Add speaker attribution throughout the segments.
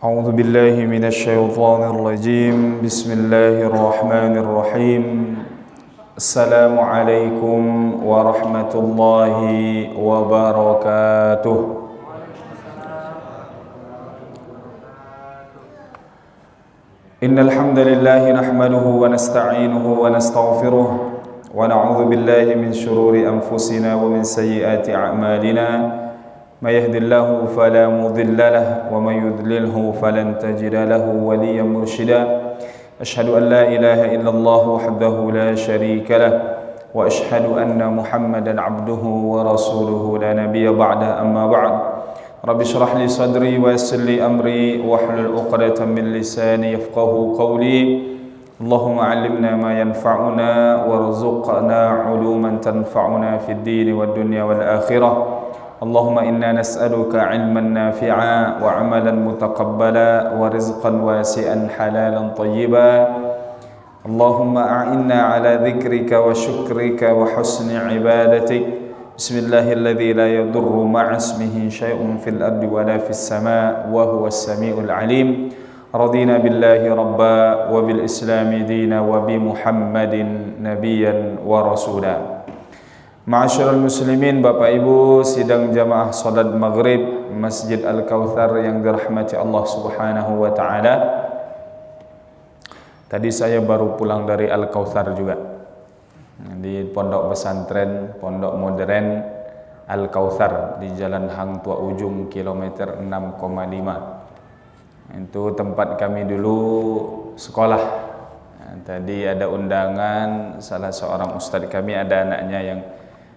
Speaker 1: أعوذ بالله من الشيطان الرجيم بسم الله الرحمن الرحيم السلام عليكم ورحمة الله وبركاته إن الحمد لله نحمده ونستعينه ونستغفره ونعوذ بالله من شرور أنفسنا ومن سيئات أعمالنا ما يهد الله فلا مضل له ومن يضلله فلن تجد له وليا مرشدا أشهد أن لا إله إلا الله وحده لا شريك له وأشهد أن محمدا عبده ورسوله لا نبي بعده أما بعد رب اشرح لي صدري ويسر لي أمري واحلل عقدة من لساني يفقهوا قولي اللهم علمنا ما ينفعنا وارزقنا علوما تنفعنا في الدين والدنيا والآخرة اللهم إنا نسألك علما نافعا وعملا متقبلا ورزقا واسعا حلالا طيبا اللهم أعنا على ذكرك وشكرك وحسن عبادتك بسم الله الذي لا يضر مع اسمه شيء في الأرض ولا في السماء وهو السميع العليم رضينا بالله ربا وبالإسلام دينا وبمحمد نبيا ورسولا. Ma'asyiral muslimin, Bapak Ibu sidang jamaah salat maghrib Masjid Al-Kautsar yang dirahmati Allah Subhanahu wa taala. Tadi saya baru pulang dari Al-Kautsar juga, di pondok pesantren, pondok modern Al-Kautsar di Jalan Hang Tua Ujung kilometer 6,5. Itu tempat kami dulu sekolah. Tadi ada undangan, salah seorang ustadz kami ada anaknya yang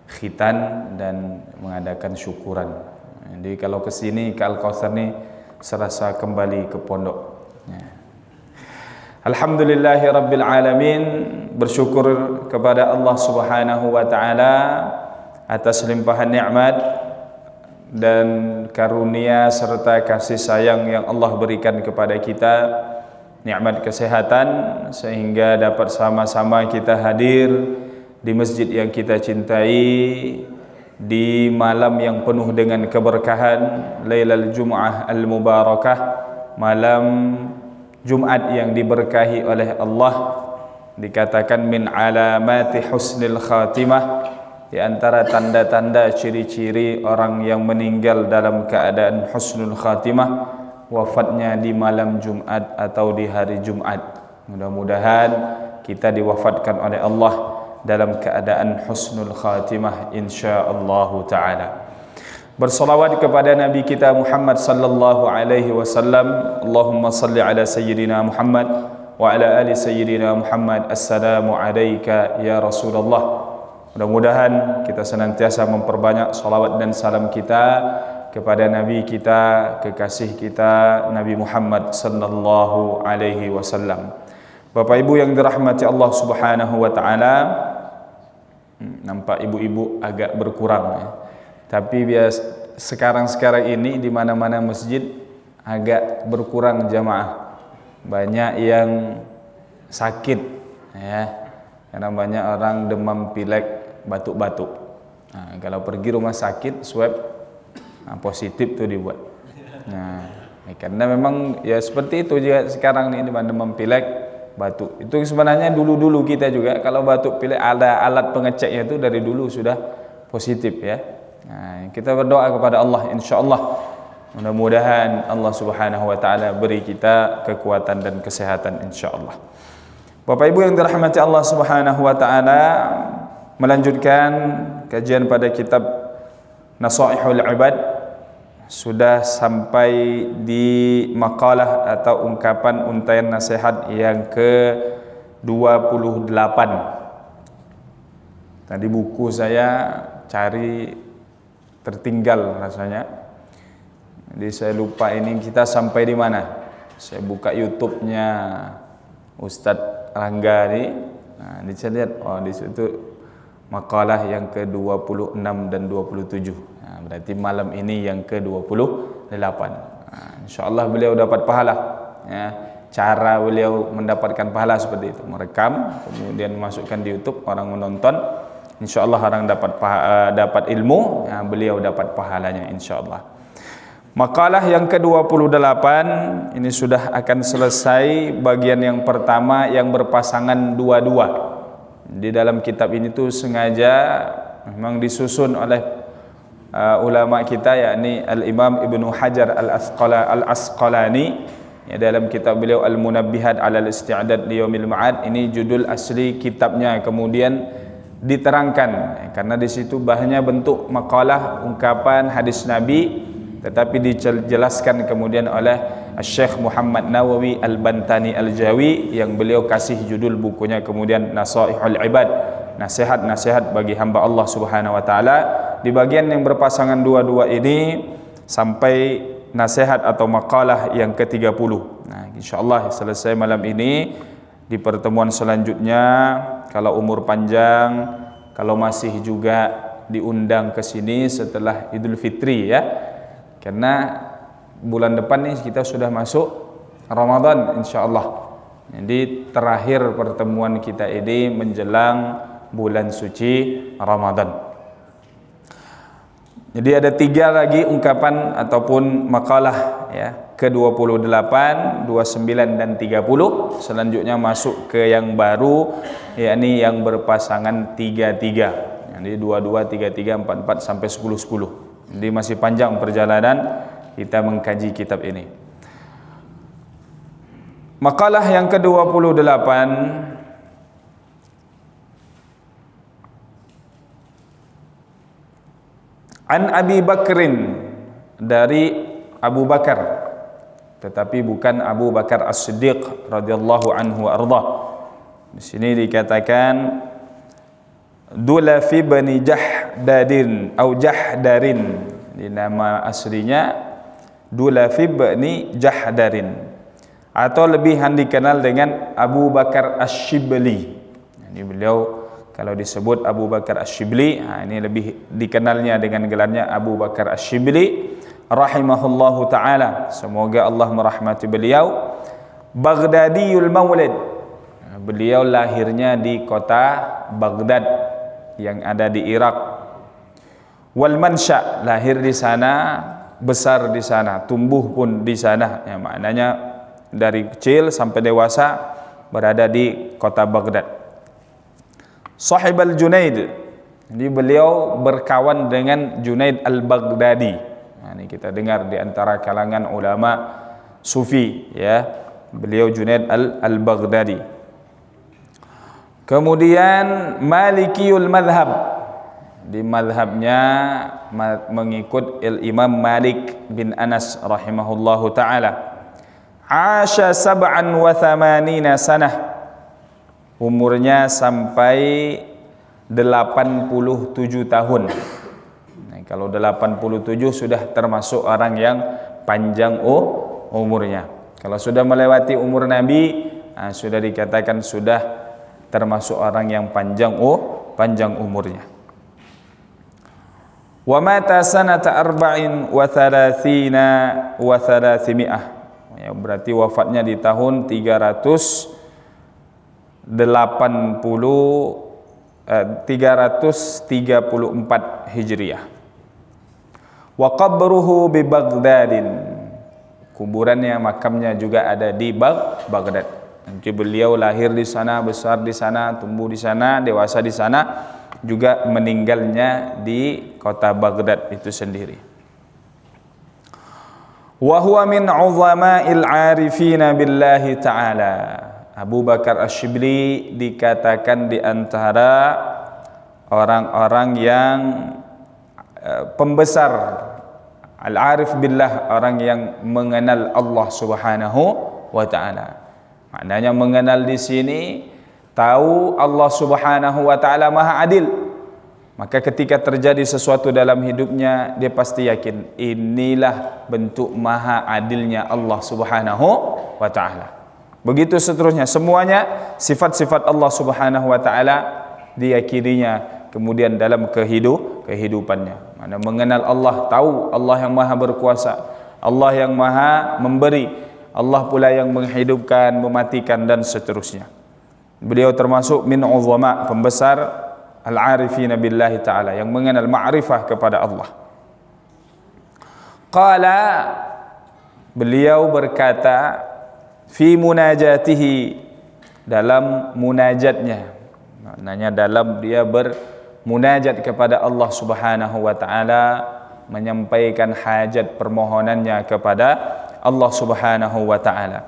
Speaker 1: khitan dan mengadakan syukuran. Jadi kalau ke sini ke Al-Kautsar ni serasa kembali ke pondok. Alhamdulillahirabbil alamin, bersyukur kepada Allah Subhanahu wa taala atas limpahan nikmat dan karunia serta kasih sayang yang Allah berikan kepada kita, nikmat kesehatan sehingga dapat sama-sama kita hadir di masjid yang kita cintai di malam yang penuh dengan keberkahan, Lailal Jum'ah Al-Mubarakah, malam Jumat yang diberkahi oleh Allah. Dikatakan min alamati husnil khatimah, di antara tanda-tanda ciri-ciri orang yang meninggal dalam keadaan husnul khatimah, wafatnya di malam Jumat atau di hari Jumat. Mudah-mudahan kita diwafatkan oleh Allah dalam keadaan husnul khatimah insyaallah taala. Bersalawat kepada Nabi kita Muhammad sallallahu alaihi wasallam. Allahumma salli ala sayyidina Muhammad wa ala ali sayyidina Muhammad. Assalamu alayka ya Rasulullah. Mudah-mudahan kita senantiasa memperbanyak salawat dan salam kita kepada Nabi kita, kekasih kita Nabi Muhammad sallallahu alaihi wasallam. Bapak Ibu yang dirahmati Allah Subhanahu wa taala, nampak ibu-ibu agak berkurang ya. Tapi sekarang ini di mana-mana masjid agak berkurang jamaah. Banyak yang sakit ya. Karena banyak orang demam, pilek, batuk-batuk. Nah, kalau pergi rumah sakit swab positif tuh dibuat. Nah, karena memang ya seperti itu juga sekarang nih, demam, pilek, batuk. Itu sebenarnya dulu-dulu kita juga kalau batuk pilek ada alat pengeceknya itu dari dulu sudah positif ya. Nah, kita berdoa kepada Allah insyaallah mudah-mudahan Allah Subhanahu wa taala beri kita kekuatan dan kesehatan insyaallah. Bapak Ibu yang dirahmati Allah Subhanahu wa taala, melanjutkan kajian pada kitab Nasaihul Ibad, sudah sampai di makalah atau ungkapan untaian nasihat yang ke-28. Tadi buku saya cari tertinggal rasanya. Jadi saya lupa ini kita sampai di mana. Saya buka YouTube-nya Ustadz Rangga nih. Nah, ini saya lihat di situ makalah yang ke-26 dan 27. Nah, berarti malam ini yang ke-28. Nah, insyaallah beliau dapat pahala ya. Cara beliau mendapatkan pahala seperti itu, merekam kemudian masukkan di YouTube, orang menonton, insyaallah orang dapat ilmu ya, beliau dapat pahalanya insyaallah. Makalah yang ke-28 ini sudah akan selesai bagian yang pertama yang berpasangan dua-dua. Di dalam kitab ini tuh sengaja memang disusun oleh ulama kita, yakni Al-Imam Ibnu Hajar Al-Asqalani, ya, dalam kitab beliau Al-Munabbihat 'ala al-Isti'dad li Yaumil Ma'ad. Ini judul asli kitabnya, kemudian diterangkan karena di situ bahannya bentuk makalah, ungkapan hadis Nabi, tetapi dijelaskan kemudian oleh Syekh Muhammad Nawawi Al-Bantani Al-Jawi yang beliau kasih judul bukunya kemudian Nasaihul Ibad, nasihat-nasihat bagi hamba Allah Subhanahu wa taala. Di bagian yang berpasangan dua-dua ini sampai nasihat atau makalah yang ke-30. Nah, insyaallah selesai malam ini. Di pertemuan selanjutnya kalau umur panjang, kalau masih juga diundang ke sini setelah Idul Fitri, ya. Karena bulan depan nih kita sudah masuk Ramadan insyaallah. Jadi terakhir pertemuan kita ini menjelang bulan suci Ramadan. Jadi ada 3 lagi ungkapan ataupun makalah, ya, ke-28, 29 dan 30. Selanjutnya masuk ke yang baru, yakni yang berpasangan 3-3. Jadi 22, 33, 44 sampai 10-10. Jadi masih panjang perjalanan kita mengkaji kitab ini. Makalah yang ke-28, An Abi Bakrin, dari Abu Bakar, tetapi bukan Abu Bakar As-Siddiq radhiyallahu anhu arda. Di sini dikatakan Dulafi bani Jahdadin atau Jahdarin. Di nama aslinya Dulafi bani Jahdarin, atau lebihan dikenal dengan Abu Bakar Asy-Syibli. Ini beliau kalau disebut Abu Bakar Asy-Syibli, ini lebih dikenalnya dengan gelarnya Abu Bakar Asy-Syibli rahimahullahu taala. Semoga Allah merahmati beliau. Baghdadiyul Maulid. Beliau lahirnya di kota Baghdad yang ada di Irak. Wal mansya, lahir di sana, besar di sana, tumbuh pun di sana. Ya, maknanya dari kecil sampai dewasa berada di kota Baghdad. Sahib al-Junaid. Jadi beliau berkawan dengan Junaid al-Baghdadi. Nah, ini kita dengar di antara kalangan ulama sufi, ya. Beliau Junaid al-Baghdadi. Kemudian Malikiyul Madhab, di madhabnya mengikut Imam Malik bin Anas rahimahullahu ta'ala. Asha 87 sanah, umurnya sampai 87 tahun. Nah, kalau 87 sudah termasuk orang yang panjang umurnya. Kalau sudah melewati umur Nabi, sudah dikatakan sudah termasuk orang yang panjang umurnya. Wa mata sanata 34 wa 300. Ya, berarti wafatnya di tahun 334 Hijriah. Wa qabruhu bi Baghdadin. Kuburannya, makamnya juga ada di Baghdad. Jadi beliau lahir di sana, besar di sana, tumbuh di sana, dewasa di sana, juga meninggalnya di kota Baghdad itu sendiri. Wa huwa min 'uzama'il 'arifina billahi ta'ala. Abu Bakar Asy-Syibli dikatakan di antara orang-orang yang pembesar, al-arif billah, orang yang mengenal Allah Subhanahu wa taala. Maknanya mengenal di sini tahu Allah Subhanahu wa taala Maha Adil. Maka ketika terjadi sesuatu dalam hidupnya, dia pasti yakin inilah bentuk maha adilnya Allah Subhanahu wa taala. Begitu seterusnya, semuanya sifat-sifat Allah Subhanahu wa taala diyakininya kemudian dalam kehidupannya. Mana mengenal Allah, tahu Allah yang maha berkuasa, Allah yang maha memberi, Allah pula yang menghidupkan, mematikan, dan seterusnya. Beliau termasuk min uzama, pembesar al-arifina billahi ta'ala, yang mengenal ma'rifah kepada Allah. Qala, beliau berkata, fi munajatihi, dalam munajatnya, maknanya dalam dia bermunajat kepada Allah Subhanahu wa taala, menyampaikan hajat permohonannya kepada Allah Subhanahu wa taala.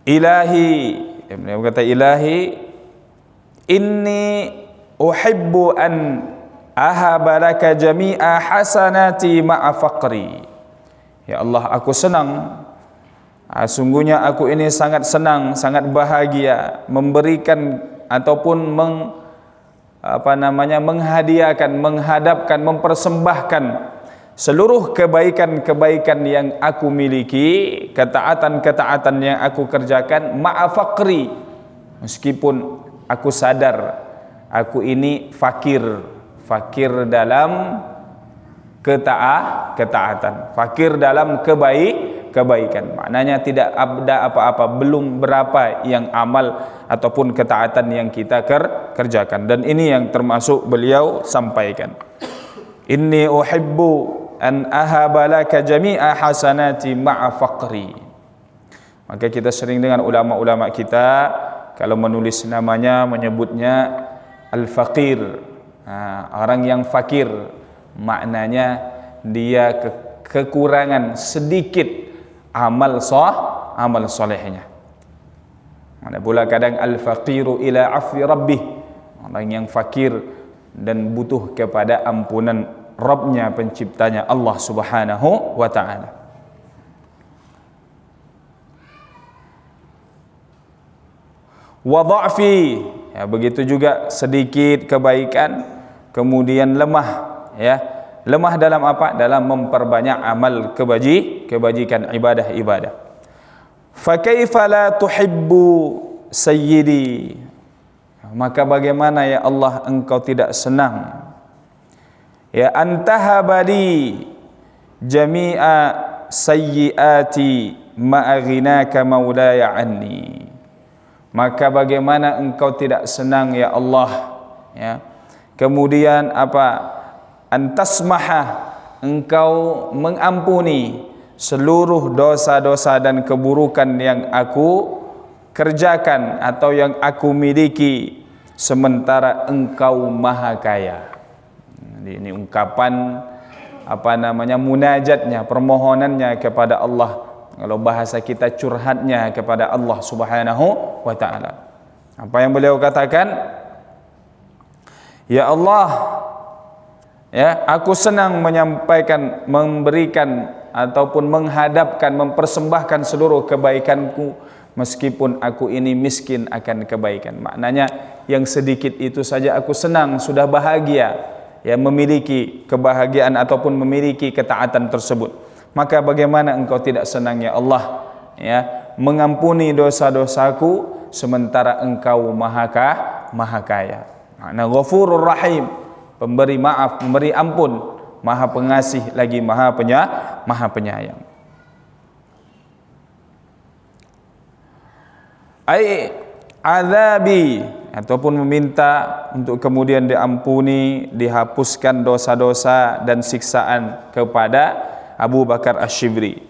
Speaker 1: Ilahi, beliau kata, ilahi inni uhibbu an ahaba laka jami'a hasanati ma'a faqri. Ya Allah, aku senang, sungguhnya aku ini sangat senang, sangat bahagia memberikan ataupun menghadiahkan, menghadapkan, mempersembahkan seluruh kebaikan-kebaikan yang aku miliki, ketaatan-ketaatan yang aku kerjakan, ma'a faqri, meskipun aku sadar aku ini fakir dalam ketaatan, fakir dalam kebaikan. Maknanya tidak ada apa-apa, belum berapa yang amal ataupun ketaatan yang kita kerjakan. Dan ini yang termasuk beliau sampaikan. Inni uhibbu an ahaba laka jami'a hasanati ma'a faqri. Maka kita sering dengan ulama-ulama kita kalau menulis namanya menyebutnya al-faqir. Orang yang fakir, maknanya dia kekurangan sedikit amal solehnya. Mana pula kadang al-faqiru ila afwi rabbih, orang yang fakir dan butuh kepada ampunan Rabbnya, penciptanya Allah Subhanahu wa ta'ala. Wa dha'fi, ya, begitu juga sedikit kebaikan kemudian lemah, ya. Lemah dalam apa? Dalam memperbanyak amal kebajikan, ibadah. Fa kaifa la tuhibbu sayyidi, maka bagaimana ya Allah engkau tidak senang, ya, antahabali jami'a sayyiati ma'aghinaka maulaya anni, maka bagaimana engkau tidak senang ya Allah, ya, kemudian apa, antasmaha, engkau mengampuni seluruh dosa-dosa dan keburukan yang aku kerjakan atau yang aku miliki, sementara engkau maha kaya. Ini ungkapan munajatnya, permohonannya kepada Allah. Kalau bahasa kita curhatnya kepada Allah Subhanahu wa ta'ala. Apa yang beliau katakan? Ya Allah, ya, aku senang menyampaikan, memberikan ataupun menghadapkan, mempersembahkan seluruh kebaikanku meskipun aku ini miskin akan kebaikan. Maknanya yang sedikit itu saja aku senang, sudah bahagia, ya, memiliki kebahagiaan ataupun memiliki ketaatan tersebut. Maka bagaimana engkau tidak senang ya Allah, ya, mengampuni dosa-dosaku sementara engkau maha kaya. Makna Ghafurur Rahim, pemberi maaf, pemberi ampun, maha pengasih lagi maha penyayang. Ai azabi, ataupun meminta untuk kemudian diampuni, dihapuskan dosa-dosa dan siksaan kepada Abu Bakar Asy-Syibri.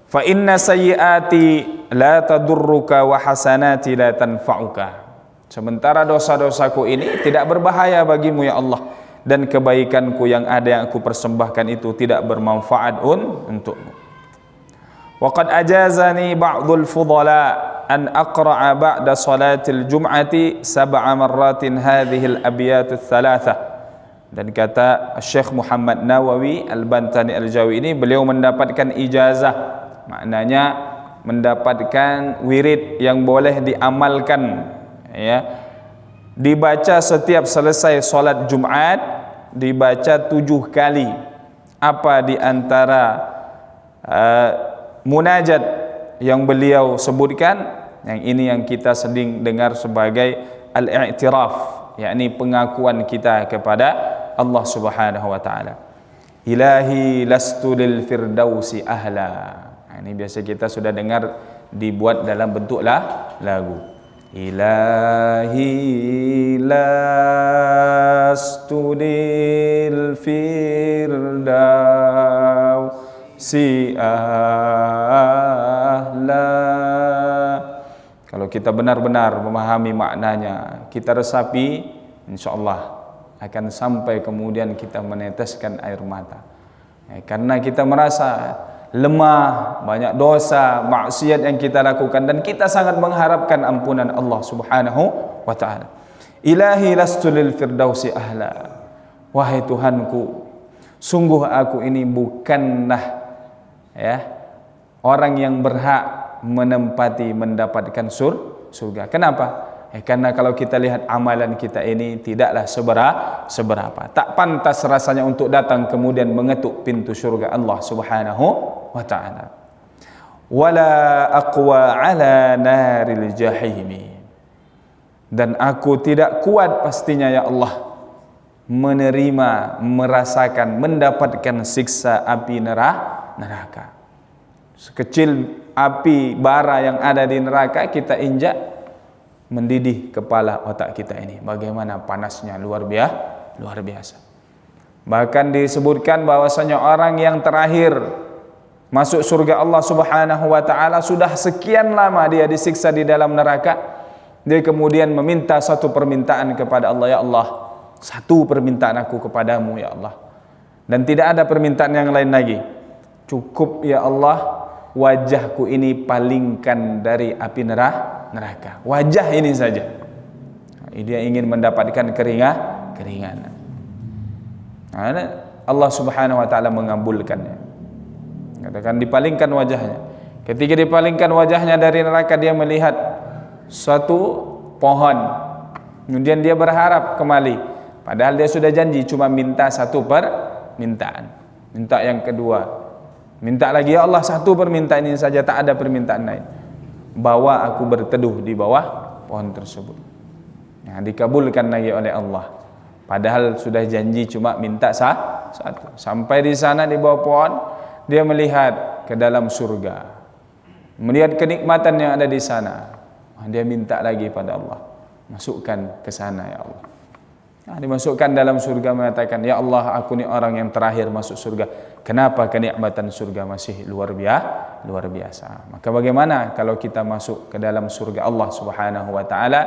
Speaker 1: Fa inna sayyiati la tadurruka wa hasanati la tanfa'uka. Sementara dosa-dosaku ini tidak berbahaya bagimu ya Allah, dan kebaikanku yang ada yang aku persembahkan itu tidak bermanfaat untukmu. Wa qad ajazani ba'dul fudala an aqra'a ba'da salatil jum'ati 7 marratin hadhihi al-abyat ats-tsalatsah. Dan kata Syekh Muhammad Nawawi Al-Bantani Al-Jawi ini, beliau mendapatkan ijazah, maknanya mendapatkan wirid yang boleh diamalkan, ya, dibaca setiap selesai salat Jumat, dibaca 7 kali. Apa di antara munajat yang beliau sebutkan? Yang ini yang kita sering dengar sebagai al-i'tiraf, yakni pengakuan kita kepada Allah Subhanahu wa ta'ala. Ilahi lastu lil firdausi ahla. Ini biasa kita sudah dengar dibuat dalam bentuk lagu. ilahi lastu lil firdausi ahla. Kalau kita benar-benar memahami maknanya, kita resapi, insyaallah akan sampai kemudian kita meneteskan air mata. Karena kita merasa lemah, banyak dosa, maksiat yang kita lakukan, dan kita sangat mengharapkan ampunan Allah Subhanahu wa taala. Ilahi lastu lil firdausi ahla. Wahai Tuhanku, sungguh aku ini bukanlah orang yang berhak menempati mendapatkan surga. Kenapa? Karena kalau kita lihat amalan kita ini tidaklah seberapa. Tak pantas rasanya untuk datang kemudian mengetuk pintu surga Allah Subhanahu wa taala. Wala aqwa ala naril jahimi. Dan aku tidak kuat pastinya ya Allah menerima, merasakan, mendapatkan siksa api neraka. Sekecil api bara yang ada di neraka kita injak, mendidih kepala otak kita ini. Bagaimana panasnya, luar biasa. Bahkan disebutkan bahwasanya orang yang terakhir masuk surga Allah Subhanahu wa taala sudah sekian lama dia disiksa di dalam neraka, dia kemudian meminta satu permintaan kepada Allah, ya Allah, satu permintaan aku kepadamu ya Allah, dan tidak ada permintaan yang lain lagi. Cukup ya Allah, wajahku ini palingkan dari api neraka. Wajah ini saja. Dia ingin mendapatkan keringanan. Allah Subhanahu wa taala mengabulkannya. Katakan dipalingkan wajahnya. Ketika dipalingkan wajahnya dari neraka, dia melihat suatu pohon. Kemudian dia berharap kembali. Padahal dia sudah janji cuma minta satu permintaan. Minta yang kedua. Minta lagi, ya Allah, satu permintaan ini saja, tak ada permintaan lain. Bawa aku berteduh di bawah pohon tersebut. Dikabulkan lagi oleh Allah. Padahal sudah janji cuma minta satu. Sampai di sana di bawah pohon, dia melihat ke dalam surga. Melihat kenikmatan yang ada di sana. Dia minta lagi pada Allah, masukkan ke sana ya Allah. Dimasukkan dalam surga, mengatakan, ya Allah, aku ni orang yang terakhir masuk surga. Kenapa kenikmatan surga masih luar biasa? Maka bagaimana kalau kita masuk ke dalam surga Allah Subhanahu wa taala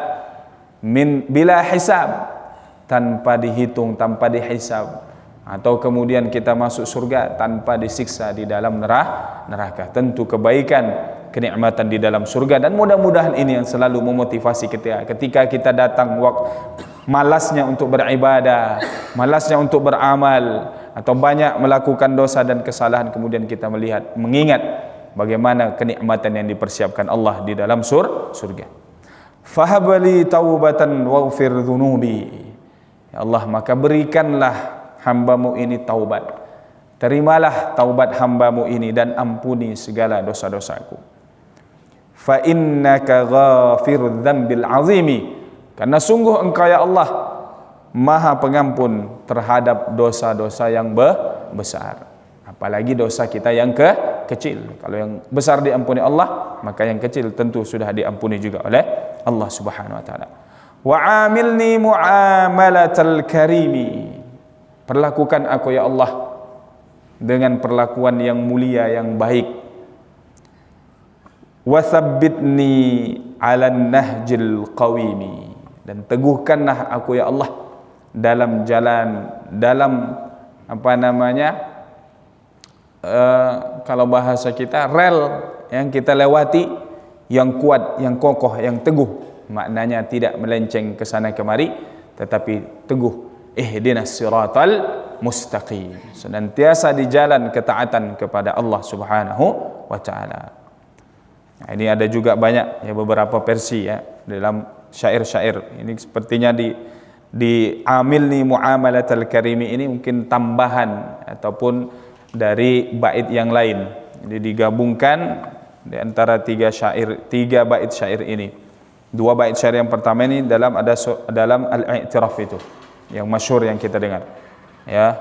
Speaker 1: bila hisab, tanpa dihitung, tanpa dihisab, atau kemudian kita masuk surga tanpa disiksa di dalam neraka. Tentu kebaikan, kenikmatan di dalam surga, dan mudah-mudahan ini yang selalu memotivasi ketika kita datang malasnya untuk beribadah, malasnya untuk beramal, atau banyak melakukan dosa dan kesalahan, kemudian kita mengingat bagaimana kenikmatan yang dipersiapkan Allah di dalam surga. Fahabli taubatan waghfir dhunubi. Ya Allah, maka berikanlah hambamu ini taubat. Terimalah taubat hambamu ini dan ampuni segala dosa-dosaku. Fa innaka ghafirudz dzambil azimi. Karena sungguh engkau ya Allah Maha pengampun terhadap dosa-dosa yang besar. Apalagi dosa kita yang kecil. Kalau yang besar diampuni Allah, maka yang kecil tentu sudah diampuni juga oleh Allah Subhanahu wa taala. Wa amilni muamalatal karimi. Perlakukan aku ya Allah dengan perlakuan yang mulia, yang baik. Wa tsabbitni 'alan nahjil qawimi. Dan teguhkanlah aku ya Allah dalam jalan, dalam kalau bahasa kita, rel yang kita lewati, yang kuat, yang kokoh, yang teguh. Maknanya tidak melenceng ke sana kemari, tetapi teguh. Ihdinas siratal mustaqim. Senantiasa di jalan ketaatan kepada Allah Subhanahu wa taala. Nah, ini ada juga banyak ya, beberapa versi ya dalam syair-syair. Ini sepertinya di amilni muamalatal karimi ini mungkin tambahan ataupun dari bait yang lain. Jadi digabungkan di antara tiga bait syair ini. Dua bait syair yang pertama ini dalam al-i'tiraf itu yang masyhur yang kita dengar. Ya.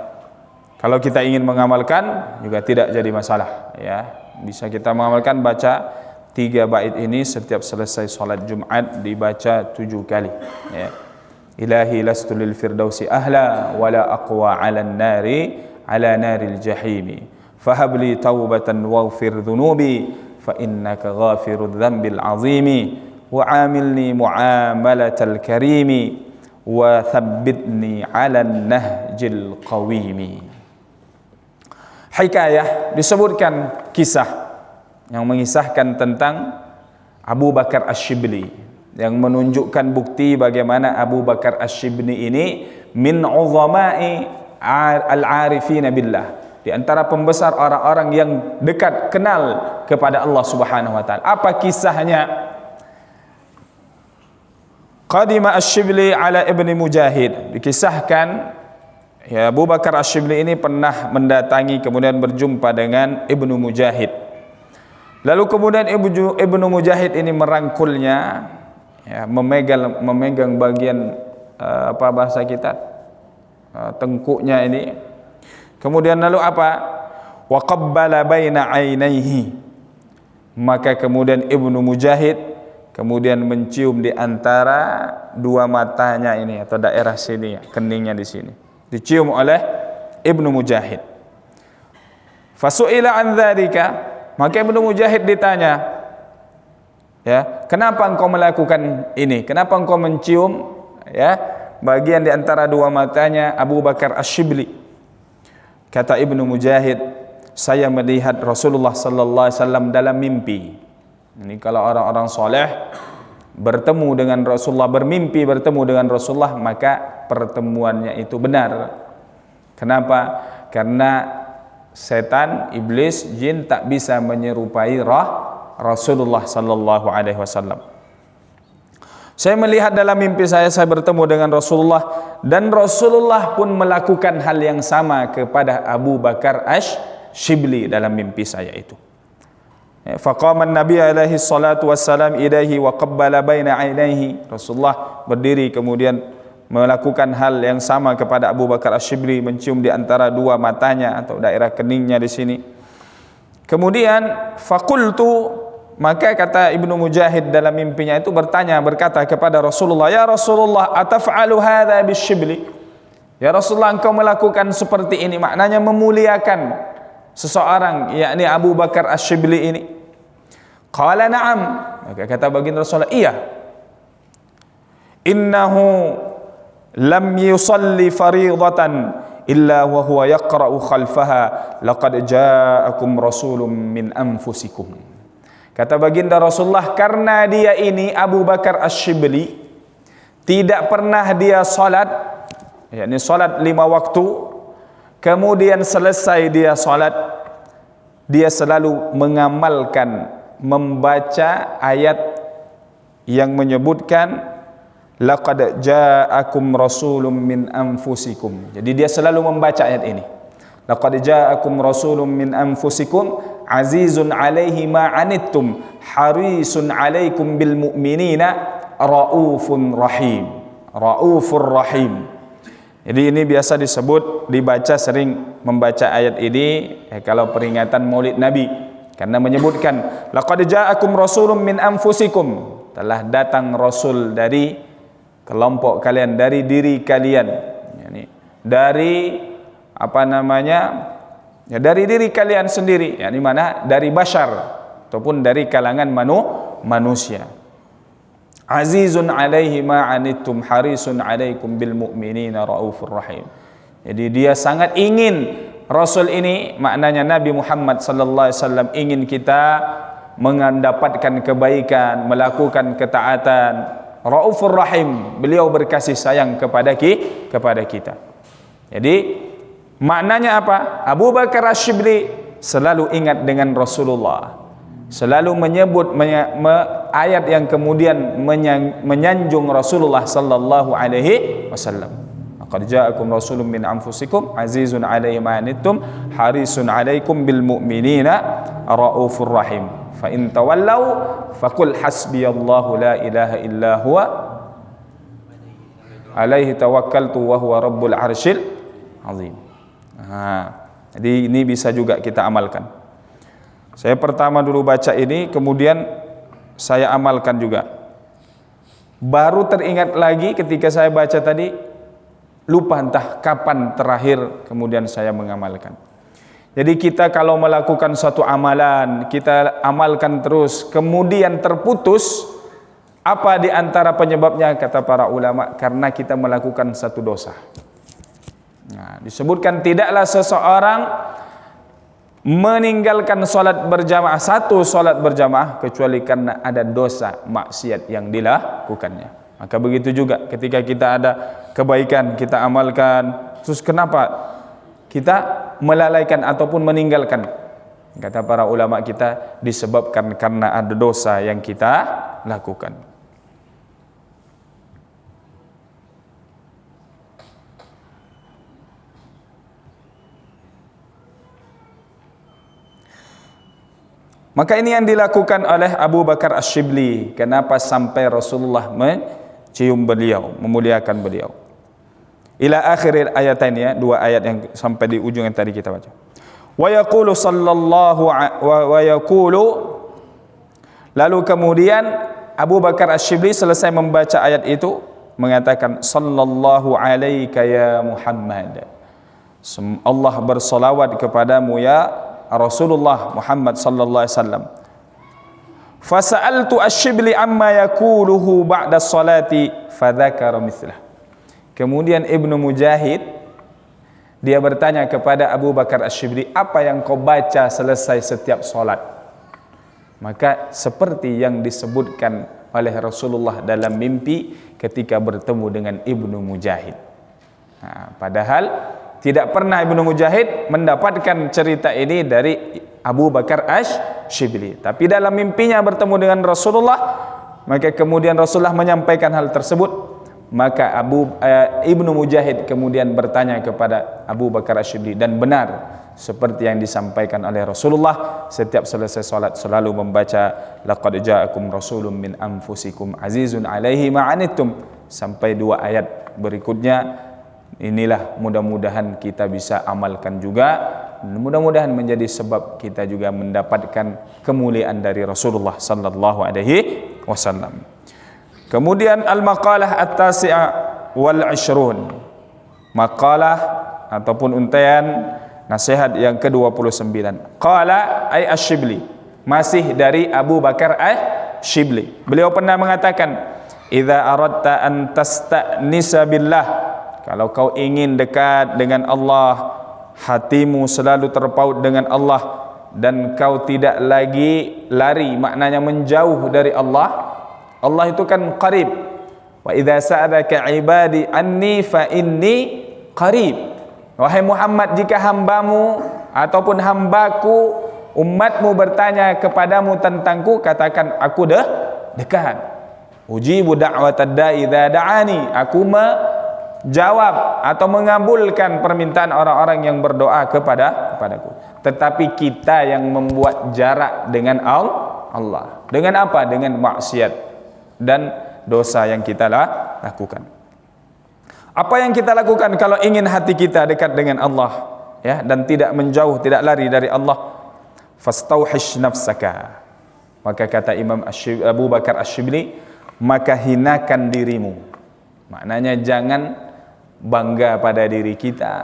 Speaker 1: Kalau kita ingin mengamalkan juga tidak jadi masalah ya. Bisa kita mengamalkan, baca 3 bait ini setiap selesai salat Jumat dibaca 7 kali, ya. Ilahi lastu lil firdausi ahla wala aqwa 'alan nari 'ala naril jahimi fahabli taubatan waghfir dhunubi fa innaka ghafirudz dzambil 'azimi wa 'amilni mu'amalatal karimi wa thabbitni 'alan nahjil qawimi. Hikayah disebutkan kisah yang mengisahkan tentang Abu Bakar Asy-Syibli, yang menunjukkan bukti bagaimana Abu Bakar Asy-Syibli ini min uzama'i al-arifina billah, di antara pembesar orang-orang yang dekat kenal kepada Allah Subhanahu wa taala. Apa kisahnya? Qadima Asy-Syibli ala Ibni Mujahid. Dikisahkan ya, Abu Bakar Asy-Syibli ini pernah mendatangi kemudian berjumpa dengan Ibnu Mujahid. Lalu kemudian Ibnu Mujahid ini merangkulnya, ya, memegang bagian apa bahasa kita, tengkuknya ini. Kemudian lalu apa? Wa qabbala baina ainaihi. Maka kemudian Ibnu Mujahid kemudian mencium di antara 2 matanya ini, atau daerah sini, ya, keningnya di sini. Dicium oleh Ibnu Mujahid. Fasu'ila an dzalika. Maka Ibnu Mujahid ditanya, ya, kenapa engkau melakukan ini? Kenapa engkau mencium, ya, bagian di antara 2 matanya Abu Bakar Asy-Syibli? Kata Ibnu Mujahid, saya melihat Rasulullah sallallahu alaihi wasallam dalam mimpi. Ini kalau orang-orang soleh bertemu dengan Rasulullah, bermimpi bertemu dengan Rasulullah, maka pertemuannya itu benar. Kenapa? Karena setan, iblis, jin tak bisa menyerupai Rasulullah sallallahu alaihi wasallam. Saya melihat dalam mimpi saya bertemu dengan Rasulullah, dan Rasulullah pun melakukan hal yang sama kepada Abu Bakar Asy-Syibli dalam mimpi saya itu. Faqama an-nabi alaihi salatu wassalam ilaihi wa qabbala baina ainaihi. Rasulullah berdiri kemudian melakukan hal yang sama kepada Abu Bakar Asy-Syibli, mencium di antara 2 matanya atau daerah keningnya di sini. Kemudian faqultu, maka kata Ibnu Mujahid dalam mimpinya itu berkata kepada Rasulullah, ya Rasulullah, ataf'alu hadza bisyibli? Ya Rasulullah, engkau melakukan seperti ini, maknanya memuliakan seseorang, yakni Abu Bakar Asy-Syibli ini. Qala na'am, maka kata baginda Rasulullah, iya. Innahu lam yusalli fariidatan illa wa huwa yaqra'u khalfaha laqad ja'akum rasulun min anfusikum. Kata baginda Rasulullah, karena dia ini Abu Bakar Asy-Syibli tidak pernah dia salat, yakni salat 5 waktu, kemudian selesai dia salat, dia selalu mengamalkan membaca ayat yang menyebutkan laqad ja'akum rasulun min anfusikum. Jadi dia selalu membaca ayat ini. Laqad ja'akum rasulun min anfusikum azizun 'alaihi ma 'anittum harisun 'alaikum bil mu'minina raufun rahim. Raufur rahim. Jadi ini biasa disebut, dibaca, sering membaca ayat ini kalau peringatan Maulid Nabi, karena menyebutkan laqad ja'akum rasulun min anfusikum, telah datang rasul dari kelompok kalian, dari diri kalian, yani dari apa namanya, ya, dari diri kalian sendiri, yakni mana, dari bashar ataupun dari kalangan manusia. Azizun 'alaihi ma 'anittum harisun 'alaikum bil mu'minina raufur rahim. Jadi dia sangat ingin, Rasul ini maknanya Nabi Muhammad sallallahu alaihi wasallam, ingin kita mendapatkan kebaikan, melakukan ketaatan. Raufur rahim, beliau berkasih sayang kepada kita. Jadi maknanya apa? Abu Bakar Asy-Syibli selalu ingat dengan Rasulullah, selalu menyebut ayat yang kemudian menyanjung Rasulullah sallallahu alaihi wasallam. Laqad ja'akum rasulun min anfusikum azizun 'alaihi ma 'anittum harisun 'alaikum bil mu'minina raufur rahim. Fa in tawallau faqul hasbiyallahu la ilaha illa huwa alaihi tawakkaltu wa huwa rabbul arsyil azim. Jadi ini bisa juga kita amalkan. Saya pertama dulu baca ini, kemudian saya amalkan juga. Baru teringat lagi ketika saya baca tadi, lupa entah kapan terakhir kemudian saya mengamalkan. Jadi kita kalau melakukan suatu amalan, kita amalkan terus, kemudian terputus, apa di antara penyebabnya? Kata para ulama, karena kita melakukan satu dosa. Nah, disebutkan tidaklah seseorang meninggalkan solat berjamaah, satu solat berjamaah, kecuali karena ada dosa maksiat yang dilakukannya. Maka begitu juga ketika kita ada kebaikan kita amalkan, terus kenapa kita melalaikan ataupun meninggalkan? Kata para ulama kita, disebabkan karena ada dosa yang kita lakukan. Maka ini yang dilakukan oleh Abu Bakar Asy-Syibli. Kenapa sampai Rasulullah mencium beliau, memuliakan beliau. Ila akhir ayatain, ya, dua ayat yang sampai di ujung yang tadi kita baca. Wa yaqulu sallallahu wa yaqulu, lalu kemudian Abu Bakar Asy-Syibli selesai membaca ayat itu mengatakan, sallallahu alaika ya Muhammad. Allah bersolawat kepadamu ya Rasulullah Muhammad sallallahu alaihi wasallam. Fasa'altu Asy-Syibli amma yaquluhu ba'da salati fadzakara mithlah. Kemudian Ibnu Mujahid dia bertanya kepada Abu Bakar Asy-Syibli, apa yang kau baca selesai setiap salat? Maka seperti yang disebutkan oleh Rasulullah dalam mimpi ketika bertemu dengan Ibnu Mujahid. Nah, padahal tidak pernah Ibnu Mujahid mendapatkan cerita ini dari Abu Bakar Asy-Syibli. Tapi dalam mimpinya bertemu dengan Rasulullah, maka kemudian Rasulullah menyampaikan hal tersebut. Maka Ibnu Mujahid kemudian bertanya kepada Abu Bakar Asy-Syibli, dan benar seperti yang disampaikan oleh Rasulullah, setiap selesai salat selalu membaca laqad ja'akum rasulun min anfusikum azizun 'alaihi ma 'anittum sampai dua ayat berikutnya. Inilah mudah-mudahan kita bisa amalkan juga, mudah-mudahan menjadi sebab kita juga mendapatkan kemuliaan dari Rasulullah sallallahu alaihi wasallam. Kemudian al-maqalah at-tasi'a wal 'ishrun, maqalah ataupun untaian nasihat yang ke-29. Qala ay Asy-Syibli, masih dari Abu Bakar Asy-Syibli. Beliau pernah mengatakan, idza aradta an tasta'nisa billah, kalau kau ingin dekat dengan Allah, hatimu selalu terpaut dengan Allah, dan kau tidak lagi lari, maknanya menjauh dari Allah. Allah itu kan qarib. Wa idza sa'alaka ibadi anni fa inni qarib. Wahai Muhammad, jika hambamu ataupun hambaku, umatmu bertanya kepadamu tentangku, katakan aku dekat. Ujibu da'watad da'i idza da'ani, aku jawab atau mengabulkan permintaan orang-orang yang berdoa kepadaku. Tetapi kita yang membuat jarak dengan Allah. Dengan apa? Dengan maksiat dan dosa yang kita lakukan. Apa yang kita lakukan kalau ingin hati kita dekat dengan Allah, ya, dan tidak menjauh, tidak lari dari Allah? Fastauhish nafsaka. Maka kata Imam Abu Bakar Asy-Syibli, maka hinakan dirimu. Maknanya jangan bangga pada diri kita,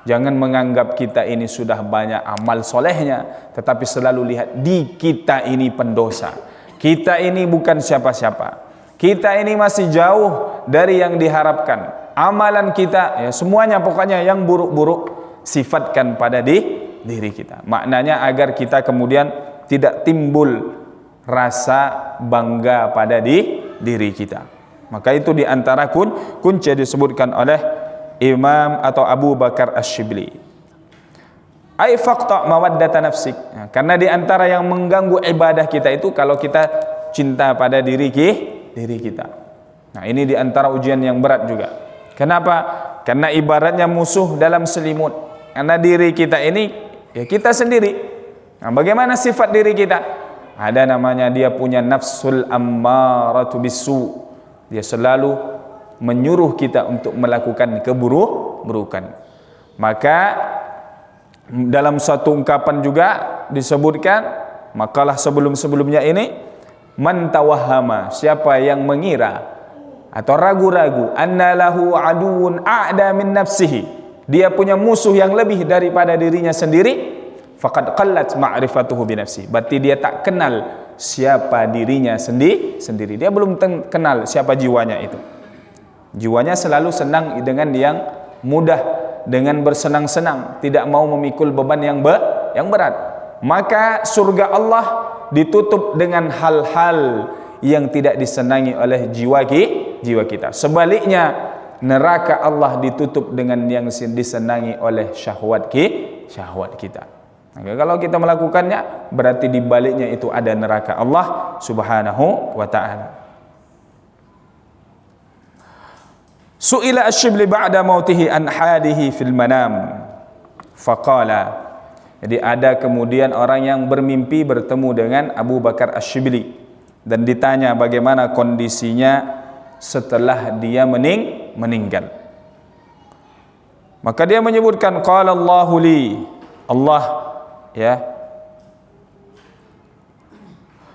Speaker 1: jangan menganggap kita ini sudah banyak amal solehnya, tetapi selalu lihat di kita ini pendosa, kita ini bukan siapa-siapa, kita ini masih jauh dari yang diharapkan. Amalan kita, ya, semuanya pokoknya yang buruk-buruk sifatkan pada diri kita. Maknanya agar kita kemudian tidak timbul rasa bangga pada diri kita. Maka itu diantara kunci disebutkan oleh Imam atau Abu Bakar Asy-Syibli. Ai faqta mawaddata nafsik. Nah, karena diantara yang mengganggu ibadah kita itu kalau kita cinta pada diri kita. Nah, ini diantara ujian yang berat juga. Kenapa? Karena ibaratnya musuh dalam selimut. Karena diri kita ini ya kita sendiri. Nah, bagaimana sifat diri kita? Ada namanya dia punya nafsul ammaratu bisu. Dia selalu menyuruh kita untuk melakukan keburukan. Maka dalam suatu ungkapan juga disebutkan, makalah sebelum-sebelumnya ini, Man tawahhama, siapa yang mengira atau ragu-ragu, anna lahu aduun a'da min nafsihi, dia punya musuh yang lebih daripada dirinya sendiri, faqad qallat ma'rifatuhu bi nafsihi, berarti dia tak kenal siapa dirinya sendiri. Dia belum kenal siapa jiwanya itu. Jiwanya selalu senang dengan yang mudah, dengan bersenang-senang, tidak mau memikul beban yang berat. Maka surga Allah ditutup dengan hal-hal yang tidak disenangi oleh jiwa kita. Sebaliknya, neraka Allah ditutup dengan yang disenangi oleh syahwat kita. Maka kalau kita melakukannya, berarti di baliknya itu ada neraka Allah Subhanahu wa ta'ala. Su'ila Asy-Syibli ba'da mautihi an hadihi fil manam faqala. Jadi ada kemudian orang yang bermimpi bertemu dengan Abu Bakar Asy-Syibli dan ditanya bagaimana kondisinya setelah dia meninggal. Maka dia menyebutkan qala Allahu li, Allah, ya.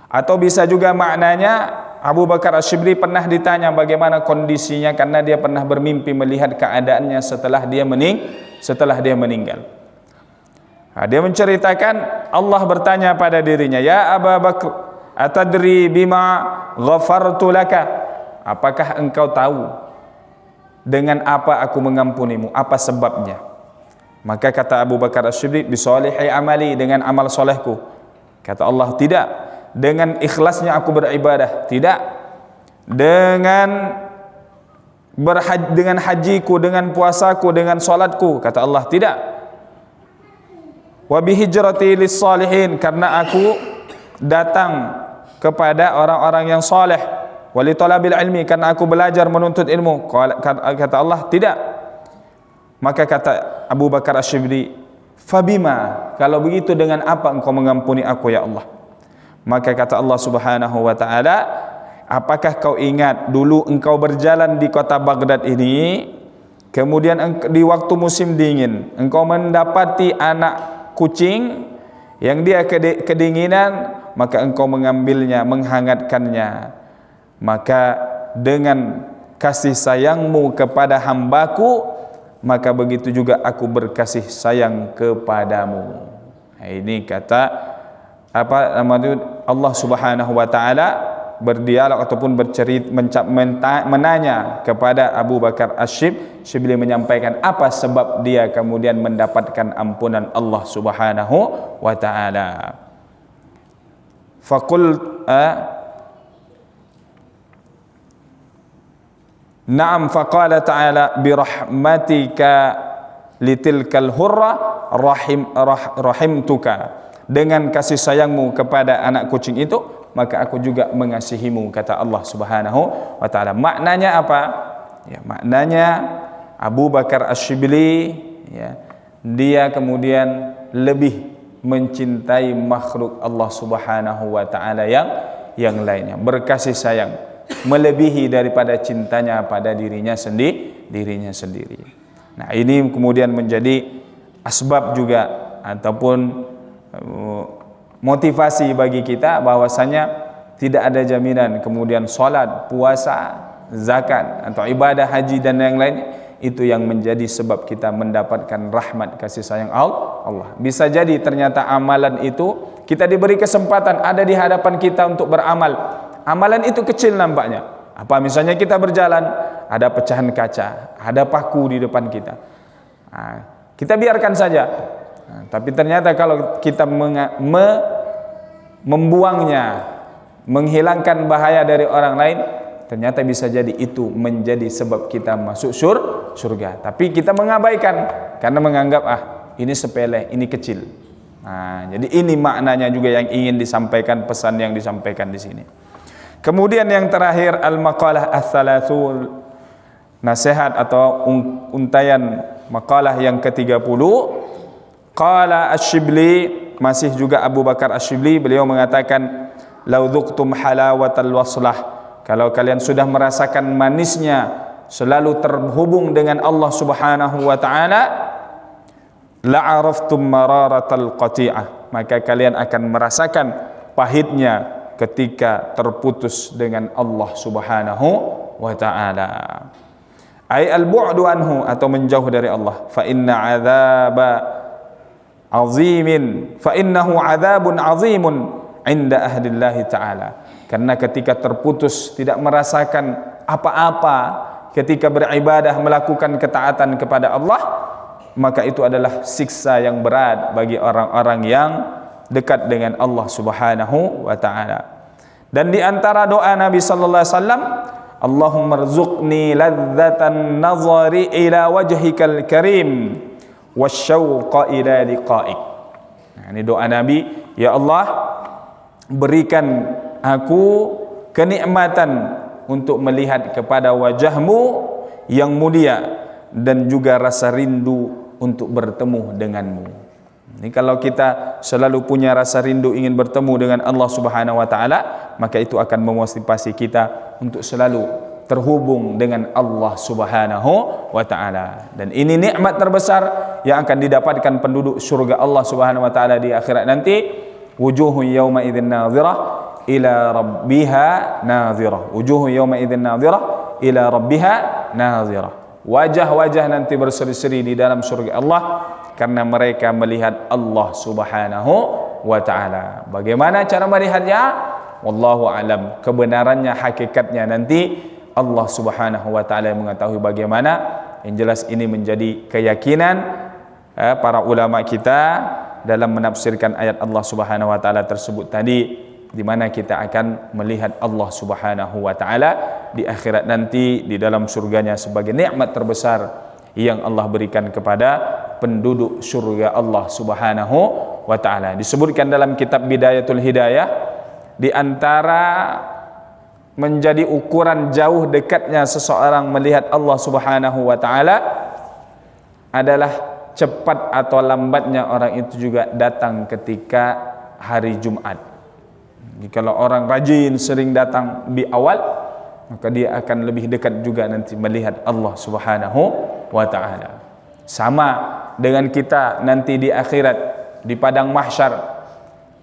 Speaker 1: Atau bisa juga maknanya Abu Bakar Asy-Syibli pernah ditanya bagaimana kondisinya karena dia pernah bermimpi melihat keadaannya setelah dia meninggal. Dia menceritakan Allah bertanya pada dirinya, ya Abu Bakar, atadri bima ghafartu laka, apakah engkau tahu dengan apa aku mengampunimu, apa sebabnya? Maka kata Abu Bakar Asy-Syibli, bisolihi amali, dengan amal solehku. Kata Allah, tidak. Dengan ikhlasnya aku beribadah, tidak. Dengan hajiku, dengan puasaku, dengan salatku, kata Allah, tidak. Wa bihijrati lis-salihin, karena aku datang kepada orang-orang yang saleh. Wa li talabil ilmi, karena aku belajar menuntut ilmu, kata Allah, tidak. Maka kata Abu Bakar Asy-Syibli, fabima, kalau begitu dengan apa engkau mengampuni aku ya Allah? Maka kata Allah Subhanahu wa ta'ala, apakah kau ingat dulu engkau berjalan di kota Baghdad ini, kemudian di waktu musim dingin engkau mendapati anak kucing yang dia kedinginan, maka engkau mengambilnya, menghangatkannya. Maka dengan kasih sayangmu kepada hambaku, maka begitu juga aku berkasih sayang kepadamu. Nah, ini kata Allah Subhanahu wa ta'ala berdialog ataupun menanya kepada Abu Bakar Asy-Syibli, menyampaikan apa sebab dia kemudian mendapatkan ampunan Allah Subhanahu wa ta'ala. Na'am, faqala ta'ala birahmatika litilkal hurra rahimtuka, dengan kasih sayangmu kepada anak kucing itu maka aku juga mengasihimu, kata Allah Subhanahu wa ta'ala. Maknanya apa? Ya, maknanya Abu Bakar Asy-Syibli, ya, dia kemudian lebih mencintai makhluk Allah Subhanahu wa ta'ala yang lainnya, berkasih sayang melebihi daripada cintanya pada dirinya sendiri. Nah, ini kemudian menjadi asbab juga ataupun motivasi bagi kita bahwasanya tidak ada jaminan kemudian salat, puasa, zakat atau ibadah haji dan yang lain itu yang menjadi sebab kita mendapatkan rahmat kasih sayang Allah. Bisa jadi ternyata amalan itu kita diberi kesempatan ada di hadapan kita untuk beramal. Amalan itu kecil nampaknya. Apa misalnya kita berjalan, ada pecahan kaca, ada paku di depan kita. Nah, kita biarkan saja. Nah, tapi ternyata kalau kita membuangnya, menghilangkan bahaya dari orang lain, ternyata bisa jadi itu menjadi sebab kita masuk surga. Tapi kita mengabaikan karena menganggap ini sepele, ini kecil. Nah, jadi ini maknanya juga yang ingin disampaikan, pesan yang disampaikan di sini. Kemudian yang terakhir, al-maqalah ats-tsalatsul, nasihat atau untayan maqalah yang ke-30. Qala Asy-Syibli, masih juga Abu Bakar Asy-Syibli, beliau mengatakan, lau dzuktum halawatal waslah, kalau kalian sudah merasakan manisnya selalu terhubung dengan Allah Subhanahu wa ta'ala, la'araftum mararatal qati'ah, maka kalian akan merasakan pahitnya ketika terputus dengan Allah Subhanahu wa ta'ala. Ai al-bu'du anhu, atau menjauh dari Allah. Fa innahu adzabun azimun inda ahlillahi ta'ala. Karena ketika terputus, tidak merasakan apa-apa ketika beribadah, melakukan ketaatan kepada Allah, maka itu adalah siksa yang berat bagi orang-orang yang dekat dengan Allah Subhanahu wa ta'ala. Dan di antara doa Nabi sallallahu alaihi wasallam, Allahumma rzuqni ladzatan nazari ila wajhikal karim wasyauqa ila liqa'ik. Nah, ini doa Nabi, ya Allah, berikan aku kenikmatan untuk melihat kepada wajahmu yang mulia, dan juga rasa rindu untuk bertemu denganmu. Ini kalau kita selalu punya rasa rindu ingin bertemu dengan Allah Subhanahu wa ta'ala, maka itu akan memotivasi kita untuk selalu terhubung dengan Allah Subhanahu wa ta'ala. Dan ini nikmat terbesar yang akan didapatkan penduduk surga Allah Subhanahu wa ta'ala di akhirat nanti. Wujuhun yawma idzin nadhirah ila rabbiha nadhirah. Wujuhun yawma idzin nadhirah ila rabbiha nadhirah. Wajah-wajah nanti berseri-seri di dalam surga Allah karena mereka melihat Allah Subhanahu wa ta'ala. Bagaimana cara melihatnya? Wallahu alam. Kebenarannya, hakikatnya nanti Allah Subhanahu wa ta'ala yang mengetahui bagaimana. Yang jelas ini menjadi keyakinan para ulama kita dalam menafsirkan ayat Allah Subhanahu wa ta'ala tersebut tadi, di mana kita akan melihat Allah Subhanahu wa ta'ala di akhirat nanti di dalam surganya sebagai nikmat terbesar yang Allah berikan kepada penduduk surga Allah Subhanahu wa ta'ala. Disebutkan dalam kitab Bidayatul Hidayah, di antara menjadi ukuran jauh dekatnya seseorang melihat Allah Subhanahu wa ta'ala adalah cepat atau lambatnya orang itu juga datang ketika hari Jumat. Kalau orang rajin sering datang di awal, maka dia akan lebih dekat juga nanti melihat Allah Subhanahu wa ta'ala. Sama dengan kita nanti di akhirat, di padang mahsyar,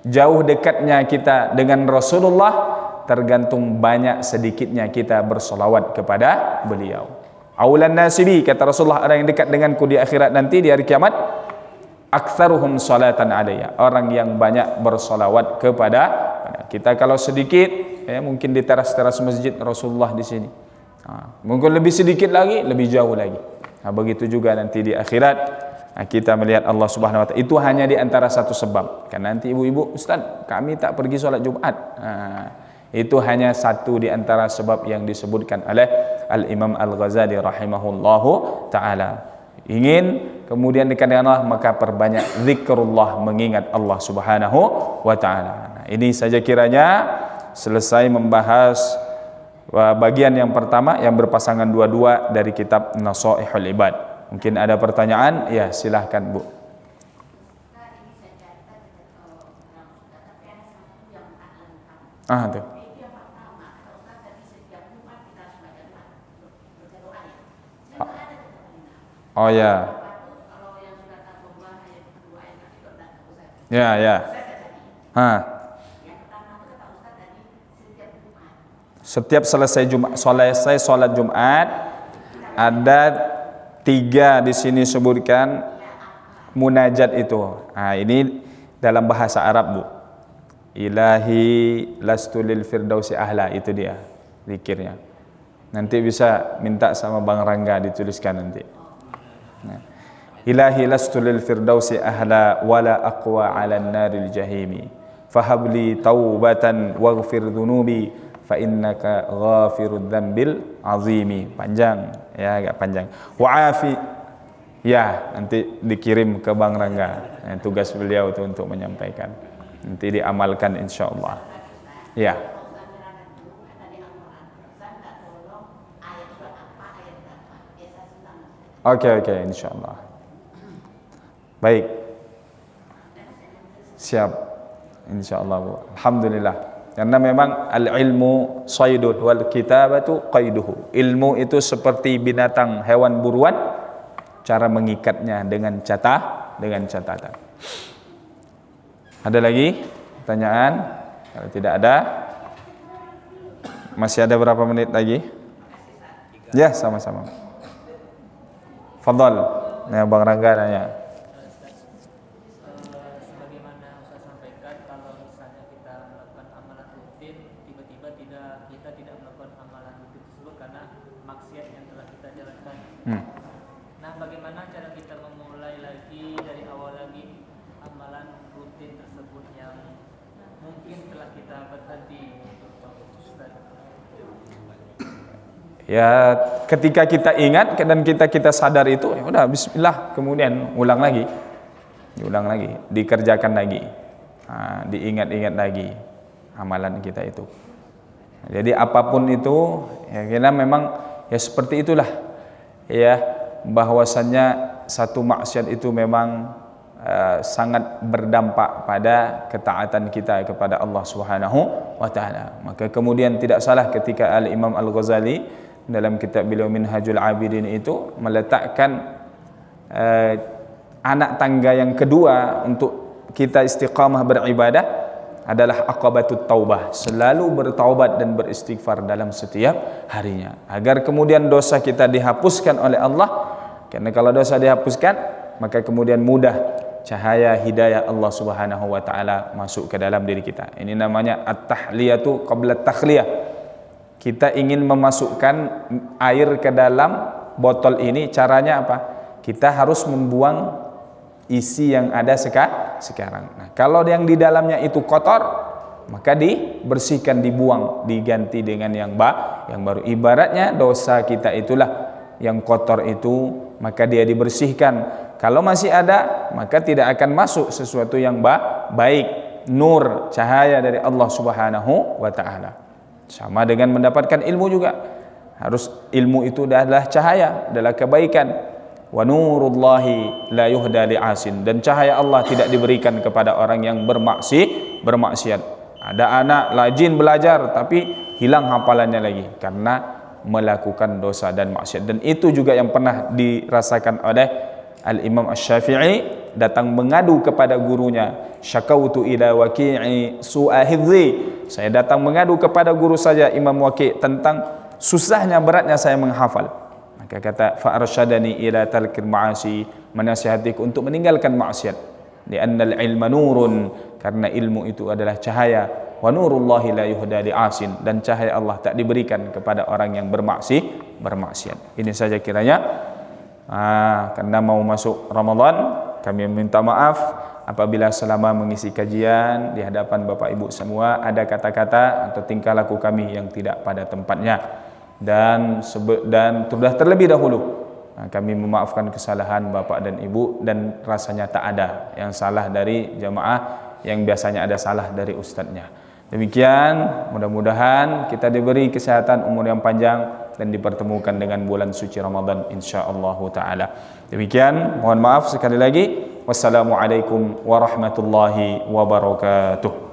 Speaker 1: jauh dekatnya kita dengan Rasulullah tergantung banyak sedikitnya kita bersolawat kepada beliau. Aulan nasibi, kata Rasulullah, orang yang dekat denganku di akhirat nanti di hari kiamat, aktsaruhum salatan alayya, orang yang banyak bersolawat kepada kita. Kalau sedikit, mungkin di teras-teras masjid Rasulullah di sini. Mungkin lebih sedikit lagi, lebih jauh lagi. Begitu juga nanti di akhirat kita melihat Allah Subhanahu wa ta'ala. Itu hanya di antara satu sebab. Kan nanti ibu-ibu, Ustaz, kami tak pergi sholat Jumat. Itu hanya satu di antara sebab yang disebutkan oleh Al-Imam Al-Ghazali rahimahullahu ta'ala. Ingin kemudian dekat dengan Allah, maka perbanyak zikrullah, mengingat Allah Subhanahu wa ta'ala. Nah, ini saja kiranya selesai membahas bagian yang pertama yang berpasangan dua-dua dari kitab Nasaihul Ibad. Mungkin ada pertanyaan? Ya, silahkan Bu. Tuh. Oh ya. Ya. Setiap selesai sholat Jumat, ada 3 di sini sebutkan munajat itu. Ini dalam bahasa Arab, Bu. Ilahi lastu lil firdausi ahla, itu dia zikirnya. Nanti bisa minta sama Bang Rangga dituliskan nanti. Ilahi lastu lil firdausi ahla wala aqwa 'alan naril jahimi fahabli taubatan waghfir dhunubi fa innaka ghafirud dzambil azimi. Panjang ya, agak panjang. Wa'afi ya, nanti dikirim ke Bang Rangga. Tugas beliau itu untuk menyampaikan. Nanti diamalkan insyaallah. Ya. Oke, insyaallah. Baik. Siap. Insyaallah, Bu. Alhamdulillah. Karena memang al-ilmu saydun wal kitabatu qaiduhu. Ilmu itu seperti binatang hewan buruan, cara mengikatnya dengan catatan. Ada lagi pertanyaan? Kalau tidak ada, Masih ada berapa menit lagi? Ya, sama-sama. Fadhal. Nah, Bang Rangga nanya.
Speaker 2: Sebagaimana Ustaz sampaikan, kalau misalnya kita melakukan amalan rutin, tiba-tiba kita tidak melakukan amalan rutin tersebut karena maksiat yang telah kita jalankan. Nah, bagaimana cara kita memulai lagi dari awal lagi amalan rutin tersebut yang mungkin telah kita berhenti untuk Ustaz?
Speaker 1: Ya, ketika kita ingat dan kita sadar itu, ya udah bismillah, kemudian ulang lagi. Diulang lagi, dikerjakan lagi. Diingat-ingat lagi amalan kita itu. Jadi apapun itu, ya kita memang ya seperti itulah. Ya, bahwasannya satu maksiat itu memang sangat berdampak pada ketaatan kita kepada Allah Subhanahu wa taala. Maka kemudian tidak salah ketika Al-Imam Al-Ghazali dalam kitab beliau Minhajul Abidin itu meletakkan anak tangga yang kedua untuk kita istiqamah beribadah adalah aqabatut taubah, selalu bertaubat dan beristighfar dalam setiap harinya, agar kemudian dosa kita dihapuskan oleh Allah. Karena kalau dosa dihapuskan, maka kemudian mudah cahaya hidayah Allah Subhanahu wa taala masuk ke dalam diri kita. Ini namanya at-tahliyatu qabla at-takhliyah. Kita ingin memasukkan air ke dalam botol ini, caranya apa? Kita harus membuang isi yang ada sekarang. Nah, kalau yang di dalamnya itu kotor, maka dibersihkan, dibuang, diganti dengan yang baru. Ibaratnya dosa kita itulah yang kotor itu, maka dia dibersihkan. Kalau masih ada, maka tidak akan masuk sesuatu yang baik, nur, cahaya dari Allah Subhanahu wa taala. Sama dengan mendapatkan ilmu juga. Harus ilmu itu adalah cahaya, adalah kebaikan. Wa nurullahi la yuhda li'asin, dan cahaya Allah tidak diberikan kepada orang yang bermaksiat. Ada anak rajin belajar tapi hilang hafalannya lagi karena melakukan dosa dan maksiat. Dan itu juga yang pernah dirasakan oleh Al-Imam Asy-Syafi'i, datang mengadu kepada gurunya, syakautu ila waqi'i su'a hifzi, saya datang mengadu kepada guru saya Imam Waqi' tentang susahnya, beratnya saya menghafal. Maka kata fa arsyadani ila talqil ma'asi, menasihatiku untuk meninggalkan maksiat. Li'annal ilma nurun, karena ilmu itu adalah cahaya. Wa nurullahi la yuhda li'asin, dan cahaya Allah tak diberikan kepada orang yang bermaksiat. Ini saja kiranya. Karena mau masuk Ramadan, kami minta maaf apabila selama mengisi kajian di hadapan Bapak Ibu semua ada kata-kata atau tingkah laku kami yang tidak pada tempatnya, dan sudah terlebih dahulu kami memaafkan kesalahan Bapak dan Ibu, dan rasanya tak ada yang salah dari jamaah yang biasanya ada salah dari ustadznya. Demikian, mudah-mudahan kita diberi kesehatan, umur yang panjang, dan dipertemukan dengan bulan suci Ramadan insyaallah taala. Demikian, mohon maaf sekali lagi. Wassalamualaikum warahmatullahi wabarakatuh.